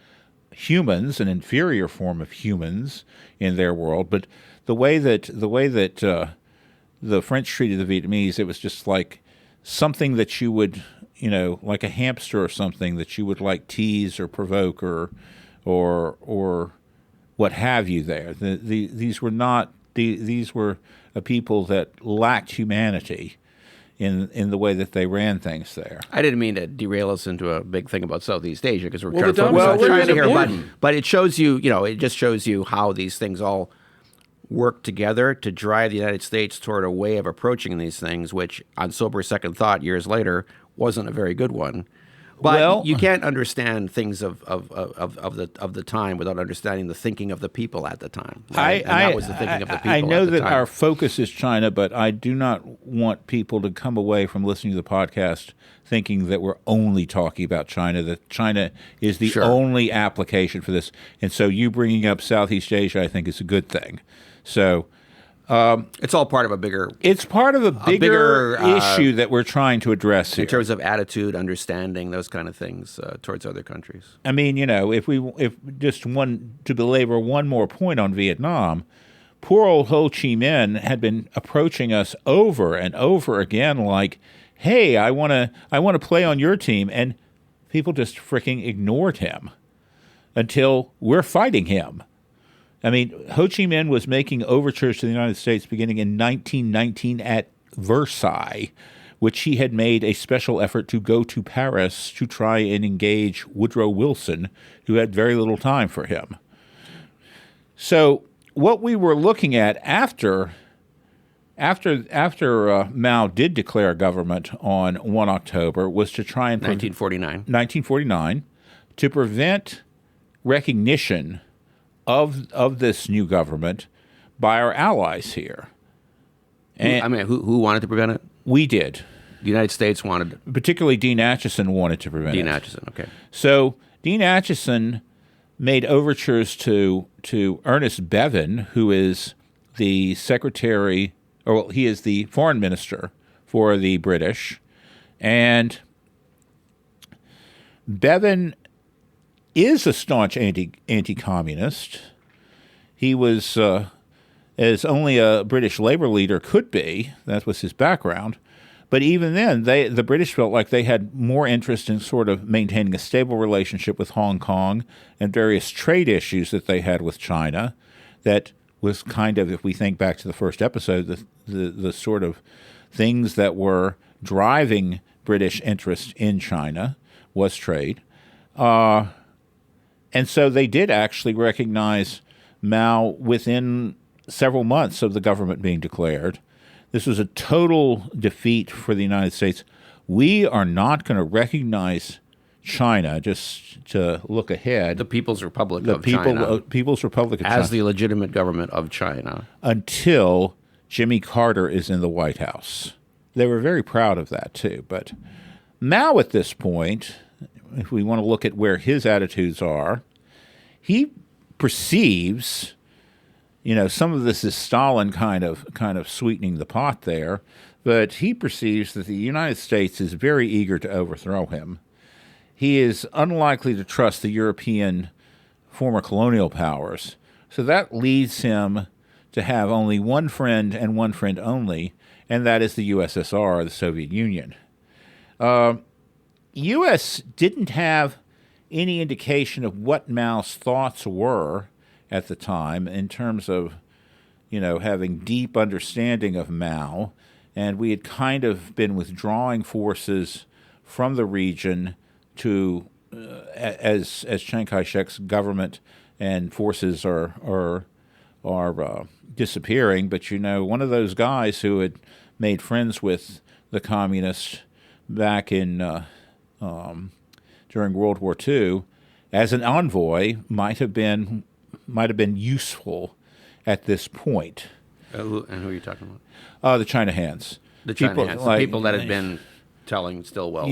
humans, an inferior form of humans in their world. But the way that the French treated the Vietnamese, it was just like something that you would, like a hamster or something that you would like tease or provoke or what have you there. These were a people that lacked humanity in the way that they ran things there. I didn't mean to derail us into a big thing about Southeast Asia because we're trying to focus on China here, but it shows you, it just shows you how these things all work together to drive the United States toward a way of approaching these things, which on sober second thought years later wasn't a very good one. But you can't understand things of the time without understanding the thinking of the people at the time. Right? And that was the thinking of the people. I know at the that time. our focus is China, but I do not want people to come away from listening to the podcast thinking that we're only talking about China, that China is the only application for this. And so you bringing up Southeast Asia, I think, is a good thing. So it's all part of a bigger. It's part of a bigger issue that we're trying to address here. In terms of attitude, understanding, those kind of things towards other countries. I mean, if just to belabor one more point on Vietnam, poor old Ho Chi Minh had been approaching us over and over again, like, "Hey, I want to play on your team," and people just freaking ignored him until we're fighting him. I mean, Ho Chi Minh was making overtures to the United States beginning in 1919 at Versailles, which he had made a special effort to go to Paris to try and engage Woodrow Wilson, who had very little time for him. So what we were looking at after Mao did declare government on 1 October was to try and 1949 to prevent recognition of this new government by our allies here. And who wanted to prevent it? We did. The United States wanted, particularly Dean Acheson wanted to prevent it. Dean Acheson, okay. So Dean Acheson made overtures to Ernest Bevin, who is the secretary, he is the foreign minister for the British, and Bevin is a staunch anti-communist. He was, as only a British labor leader could be. That was his background. But even then, the British felt like they had more interest in sort of maintaining a stable relationship with Hong Kong and various trade issues that they had with China. That was kind of, if we think back to the first episode, the sort of things that were driving British interest in China was trade. And so they did actually recognize Mao within several months of the government being declared. This was a total defeat for the United States. We are not going to recognize China, just to look ahead. The People's Republic of China. People's Republic of China. As the legitimate government of China. Until Jimmy Carter is in the White House. They were very proud of that, too. But Mao, at this point, if we want to look at where his attitudes are, he perceives, some of this is Stalin kind of sweetening the pot there, but he perceives that the United States is very eager to overthrow him. He is unlikely to trust the European former colonial powers, so that leads him to have only one friend and one friend only, and that is the USSR, the Soviet Union. U.S. didn't have any indication of what Mao's thoughts were at the time in terms of, having deep understanding of Mao, and we had kind of been withdrawing forces from the region to, as Chiang Kai-shek's government and forces are disappearing. But one of those guys who had made friends with the communists back in during World War II, as an envoy, might have been useful at this point. And who are you talking about? The China hands. The China hands. The people that had been telling Stilwell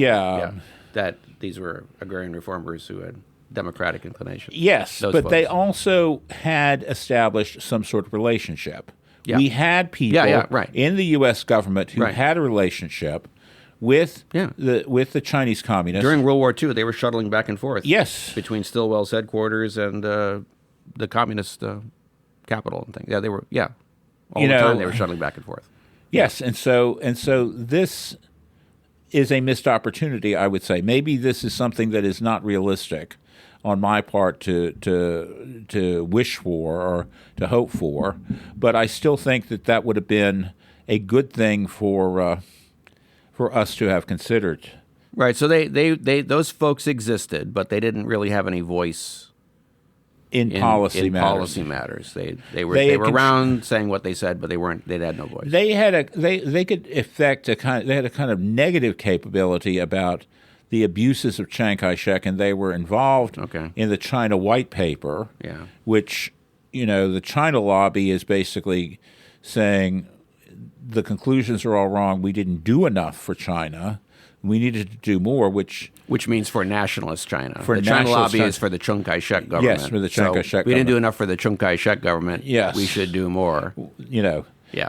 that these were agrarian reformers who had democratic inclination. Yes, but folks. They also had established some sort of relationship. Yeah. We had people in the U.S. government who had a relationship with the Chinese communists. During World War II, they were shuttling back and forth. Yes. Between Stilwell's headquarters and the communist capital and things. Yeah, they were. Yeah, all the time they were shuttling back and forth. Yes, and so this is a missed opportunity, I would say. Maybe this is something that is not realistic on my part to wish for or to hope for, but I still think that would have been a good thing for us to have considered. Right. So they those folks existed, but they didn't really have any voice in policy matters. They were around saying what they said, but they had no voice. They had they had a kind of negative capability about the abuses of Chiang Kai-shek, and they were involved in the China White Paper, which, the China lobby is basically saying the conclusions are all wrong. We didn't do enough for China. We needed to do more, which means for nationalist China. For the China lobby China. Is for the Chiang Kai-shek government. Yes, for the Chiang Kai-shek government. We didn't do enough for the Chiang Kai-shek government. Yes. We should do more. Yeah.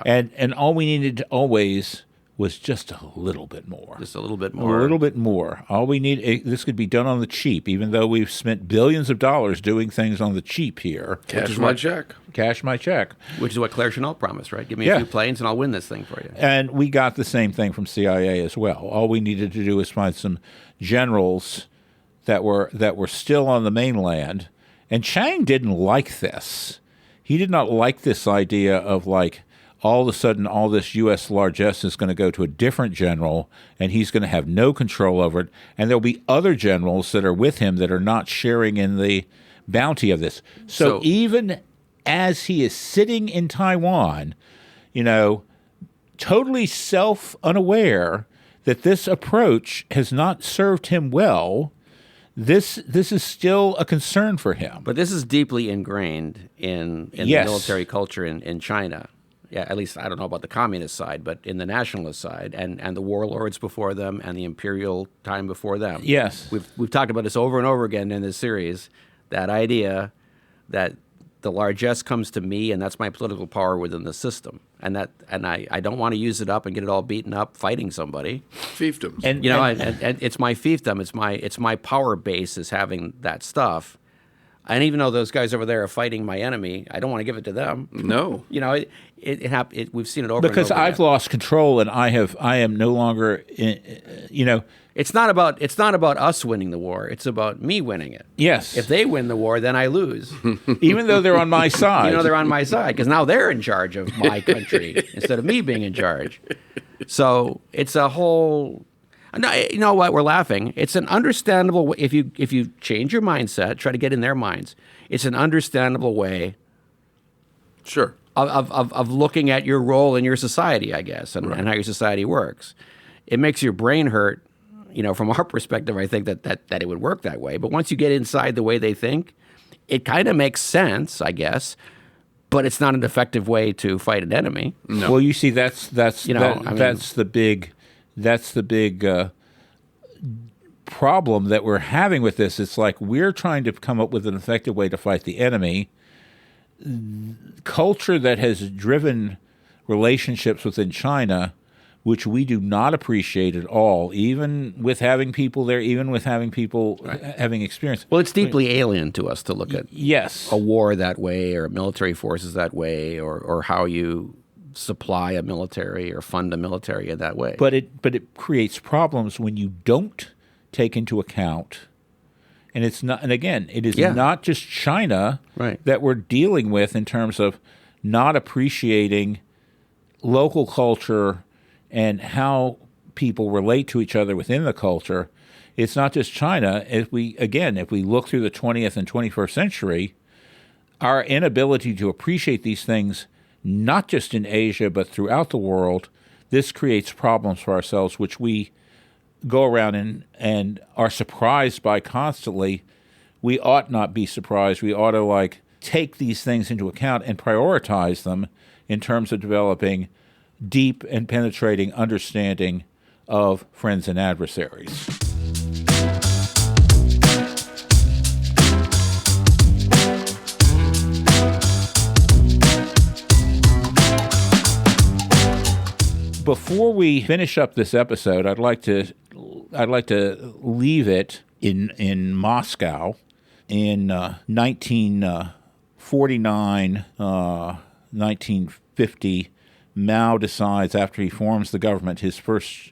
And all we needed always was just a little bit more. Just a little bit more. A little bit more. All we need, this could be done on the cheap, even though we've spent billions of dollars doing things on the cheap here. Cash my check. Cash my check. Which is what Claire Chennault promised, right? Give me a few planes and I'll win this thing for you. And we got the same thing from CIA as well. All we needed to do was find some generals that were still on the mainland. And Chiang didn't like this. He did not like this idea of all of a sudden all this U.S. largesse is going to go to a different general and he's going to have no control over it. And there'll be other generals that are with him that are not sharing in the bounty of this. So even as he is sitting in Taiwan, totally self-unaware that this approach has not served him well, this is still a concern for him. But this is deeply ingrained in the military culture in China. Yeah, at least I don't know about the communist side, but in the nationalist side and the warlords before them and the imperial time before them. Yes. We've talked about this over and over again in this series, that idea that the largesse comes to me and that's my political power within the system. And I don't want to use it up and get it all beaten up fighting somebody. Fiefdoms. And it's my fiefdom, it's my power base is having that stuff. And even though those guys over there are fighting my enemy, I don't want to give it to them. No. We've seen it over because and over I've again. lost control and I am no longer It's not about us winning the war. It's about me winning it. Yes. If they win the war, then I lose. Even though they're on my side. They're on my side because now they're in charge of my country instead of me being in charge. So it's a whole. No, you know what? We're laughing. It's an understandable way. If you change your mindset, try to get in their minds. It's an understandable way. Sure. Of looking at your role in your society, I guess, and how your society works. It makes your brain hurt. From our perspective, I think that it would work that way. But once you get inside the way they think, it kind of makes sense, I guess. But it's not an effective way to fight an enemy. No. Well, you see, that's the big problem that we're having with this. It's like we're trying to come up with an effective way to fight the enemy. Culture that has driven relationships within China, which we do not appreciate at all, even with having people there, even with having people having experience. Well, it's deeply alien to us to look at yes. a war that way or military forces that way or how you supply a military or fund a military in that way. But it creates problems when you don't take into account, and it's not. And again, it is not just China that we're dealing with in terms of not appreciating local culture and how people relate to each other within the culture. It's not just China. If we look through the 20th and 21st century, our inability to appreciate these things, not just in Asia, but throughout the world, this creates problems for ourselves, which we go around and are surprised by constantly. We ought not be surprised. We ought to take these things into account and prioritize them in terms of developing deep and penetrating understanding of friends and adversaries. Before we finish up this episode, I'd like to leave it in Moscow in 1949, 1950. Mao decides, after he forms the government, his first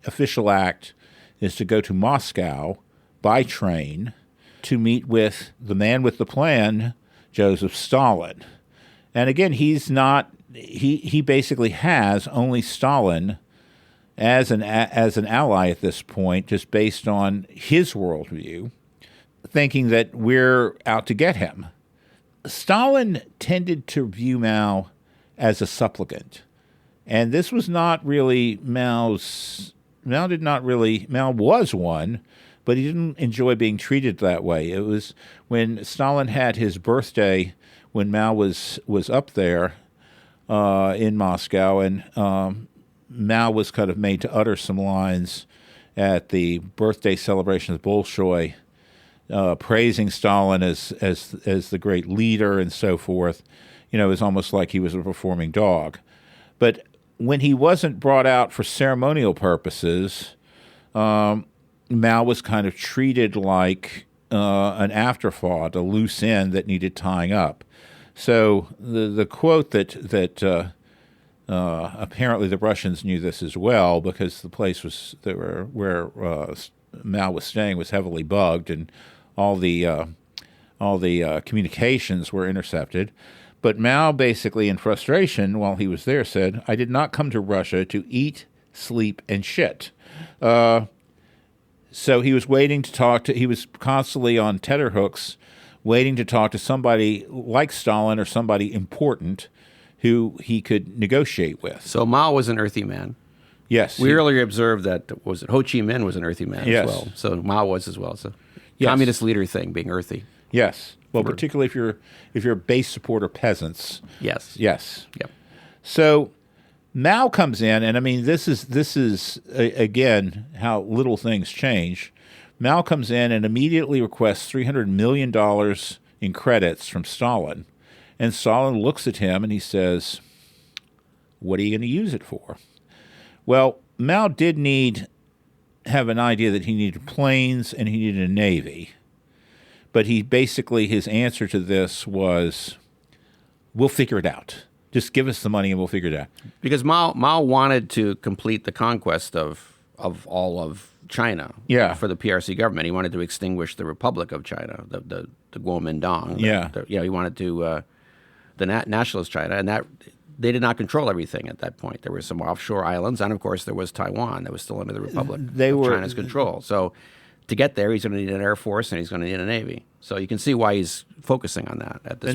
official act is to go to Moscow by train to meet with the man with the plan, Joseph Stalin. And again, he basically has only Stalin as an ally at this point, just based on his worldview, thinking that we're out to get him. Stalin tended to view Mao as a supplicant, and this was not really Mao's Mao was one, but he didn't enjoy being treated that way. It was when Stalin had his birthday, when Mao was up there in Moscow, and Mao was kind of made to utter some lines at the birthday celebration of Bolshoi, praising Stalin as the great leader and so forth. It was almost like he was a performing dog. But when he wasn't brought out for ceremonial purposes, Mao was kind of treated like an afterthought, a loose end that needed tying up. So the quote that apparently the Russians knew this as well, because the place where Mao was staying was heavily bugged, and all the communications were intercepted. But Mao basically, in frustration, while he was there, said, "I did not come to Russia to eat, sleep, and shit." So he was waiting to talk to. He was constantly on tenterhooks, waiting to talk to somebody like Stalin or somebody important who he could negotiate with. So Mao was an earthy man. Yes. We earlier observed that, Ho Chi Minh was an earthy man as well. So Mao was as well. So communist leader thing, being earthy. Yes. Well, particularly if you're base supporter peasants. Yes. Yes. Yep. So Mao comes in, and I mean, this is again how little things change. Mao comes in and immediately requests $300 million in credits from Stalin. And Stalin looks at him and he says, "What are you going to use it for?" Well, Mao did have an idea that he needed planes and he needed a navy. But his answer to this was, "We'll figure it out. Just give us the money and we'll figure it out." Because Mao wanted to complete the conquest of all of China for the PRC government. He wanted to extinguish the Republic of China, the Kuomintang. He wanted to the nationalist China, and that they did not control everything at that point. There were some offshore islands, and of course there was Taiwan that was still under the Republic of China's control. So to get there, he's going to need an air force and he's going to need a navy. So you can see why he's focusing on that at this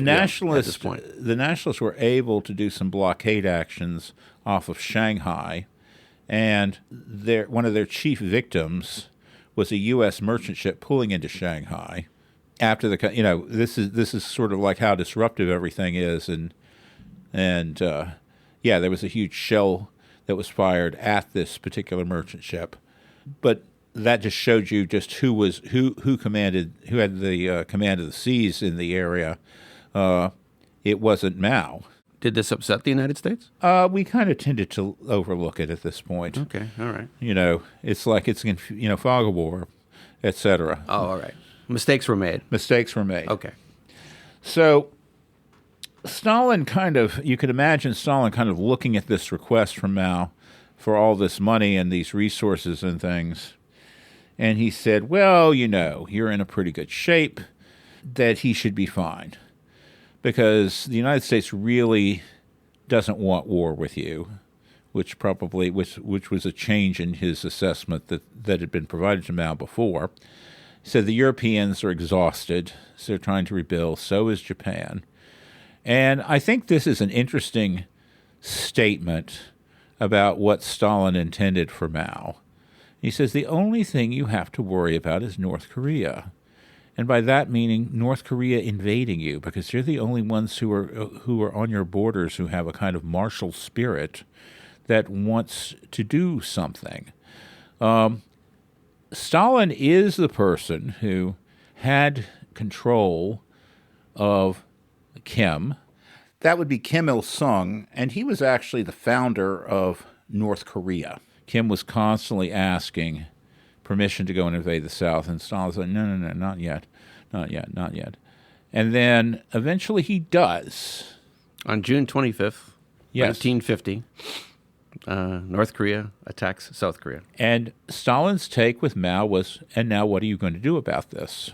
point. The nationalists were able to do some blockade actions off of Shanghai, and one of their chief victims was a U.S. merchant ship pulling into Shanghai. After this is sort of like how disruptive everything is, and there was a huge shell that was fired at this particular merchant ship, but that just showed you just who had the command of the seas in the area. It wasn't Mao. Did this upset the United States? We kind of tended to overlook it at this point. Okay, all right. It's like it's fog of war, etc. Oh, all right. Mistakes were made. Okay. So Stalin you could imagine Stalin kind of looking at this request from Mao for all this money and these resources and things. And he said, "Well, you're in a pretty good shape, that he should be fine, because the United States really doesn't want war with you," which was a change in his assessment that had been provided to Mao before. He said the Europeans are exhausted, so they're trying to rebuild. So is Japan. And I think this is an interesting statement about what Stalin intended for Mao. He says the only thing you have to worry about is North Korea. And by that meaning North Korea invading you, because they're the only ones who are on your borders who have a kind of martial spirit that wants to do something. Stalin is the person who had control of Kim. That would be Kim Il-sung, and he was actually the founder of North Korea. Kim was constantly asking permission to go and invade the South, and Stalin said, no, not yet. And then eventually he does. On June 25th, 1950, North Korea attacks South Korea. And Stalin's take with Mao was, "And now what are you going to do about this?"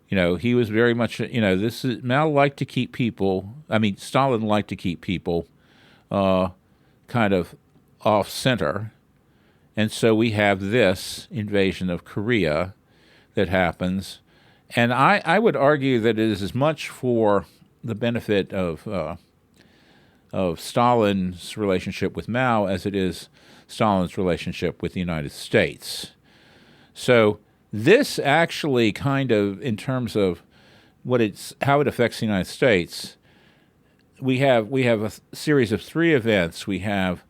He was very much, Mao liked to keep people, Stalin liked to keep people kind of off-center. And so we have this invasion of Korea that happens. And I would argue that it is as much for the benefit of Stalin's relationship with Mao as it is Stalin's relationship with the United States. So this actually kind of, in terms of how it affects the United States, we have a series of three events. We have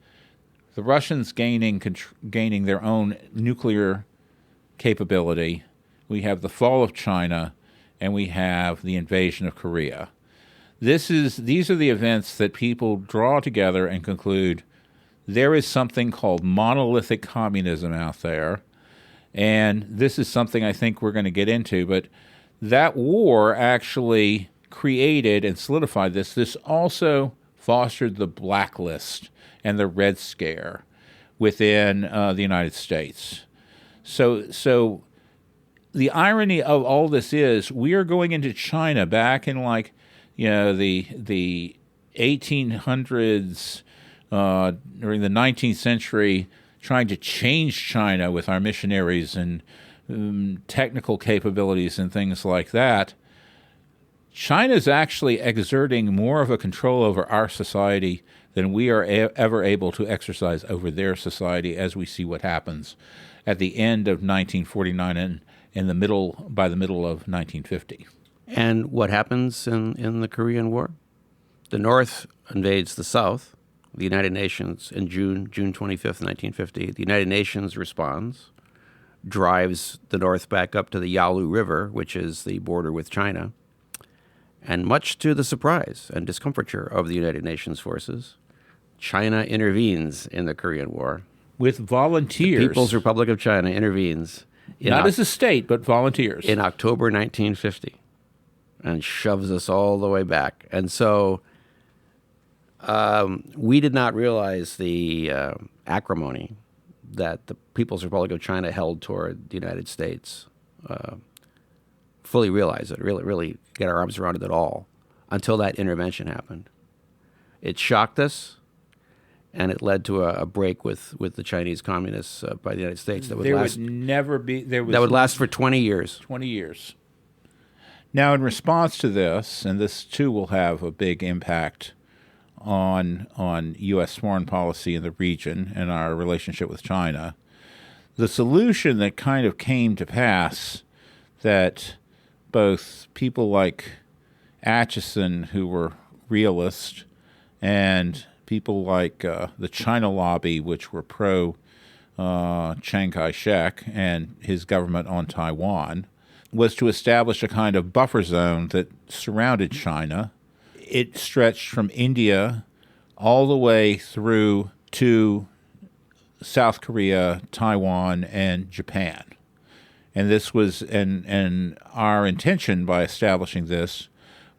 the Russians gaining their own nuclear capability. We have the fall of China, and we have the invasion of Korea. These are the events that people draw together and conclude there is something called monolithic communism out there, and this is something I think we're going to get into. But that war actually created and solidified this. This also fostered the blacklist and the Red Scare within the United States. So the irony of all this is we are going into China back in the 1800s, during the 19th century, trying to change China with our missionaries and technical capabilities and things like that. China is actually exerting more of a control over our society than we are ever able to exercise over their society, as we see what happens at the end of 1949 and by the middle of 1950. And what happens in the Korean War? The North invades the South. The United Nations, in June 25th, 1950, the United Nations responds, drives the North back up to the Yalu River, which is the border with China. And much to the surprise and discomfiture of the United Nations forces, China intervenes in the Korean War. With volunteers. The People's Republic of China intervenes. Not as a state, but volunteers. In October 1950, and shoves us all the way back. And so we did not realize the acrimony that the People's Republic of China held toward the United States. Fully realize it, really get our arms around it at all, until that intervention happened. It shocked us, and it led to a break with the Chinese communists by the United States that would last for 20 years. 20 years. Now, in response to this, and this too will have a big impact on U.S. foreign policy in the region and our relationship with China, the solution that kind of came to pass that both people like Acheson, who were realists, and people like the China lobby, which were pro-Chiang Kai-shek and his government on Taiwan, was to establish a kind of buffer zone that surrounded China. It stretched from India all the way through to South Korea, Taiwan, and Japan. And this was, and our intention by establishing this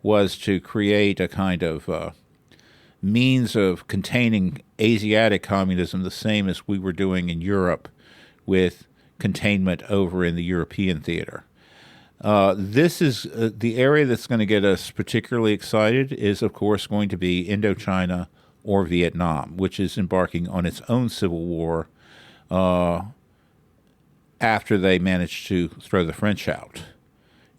was to create a kind of means of containing Asiatic communism, the same as we were doing in Europe with containment over in the European theater. This is the area that's going to get us particularly excited is, of course, going to be Indochina or Vietnam, which is embarking on its own civil war after they managed to throw the French out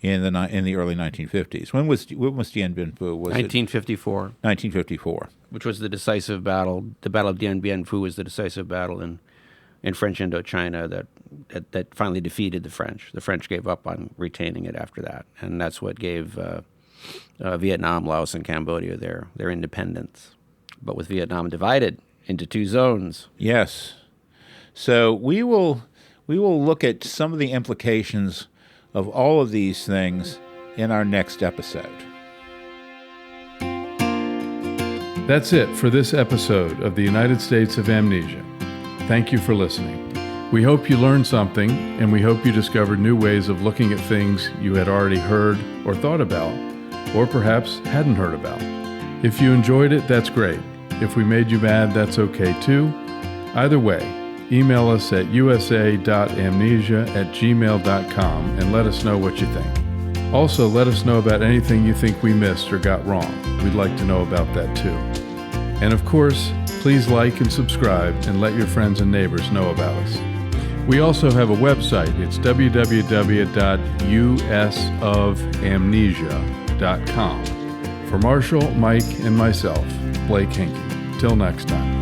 in the early 1950s. When was Dien Bien Phu? 1954. 1954. Which was the decisive battle. The Battle of Dien Bien Phu was the decisive battle in French Indochina that finally defeated the French. The French gave up on retaining it after that, and that's what gave Vietnam, Laos, and Cambodia their independence. But with Vietnam divided into two zones. Yes. So we will look at some of the implications of all of these things in our next episode. That's it for this episode of the United States of Amnesia. Thank you for listening. We hope you learned something, and we hope you discovered new ways of looking at things you had already heard or thought about, or perhaps hadn't heard about. If you enjoyed it, that's great. If we made you mad, that's okay too. Either way, email us at usa.amnesia@gmail.com and let us know what you think. Also, let us know about anything you think we missed or got wrong. We'd like to know about that too. And of course, please like and subscribe and let your friends and neighbors know about us. We also have a website. It's www.usofamnesia.com. For Marshall, Mike, and myself, Blake Hinkey. Till next time.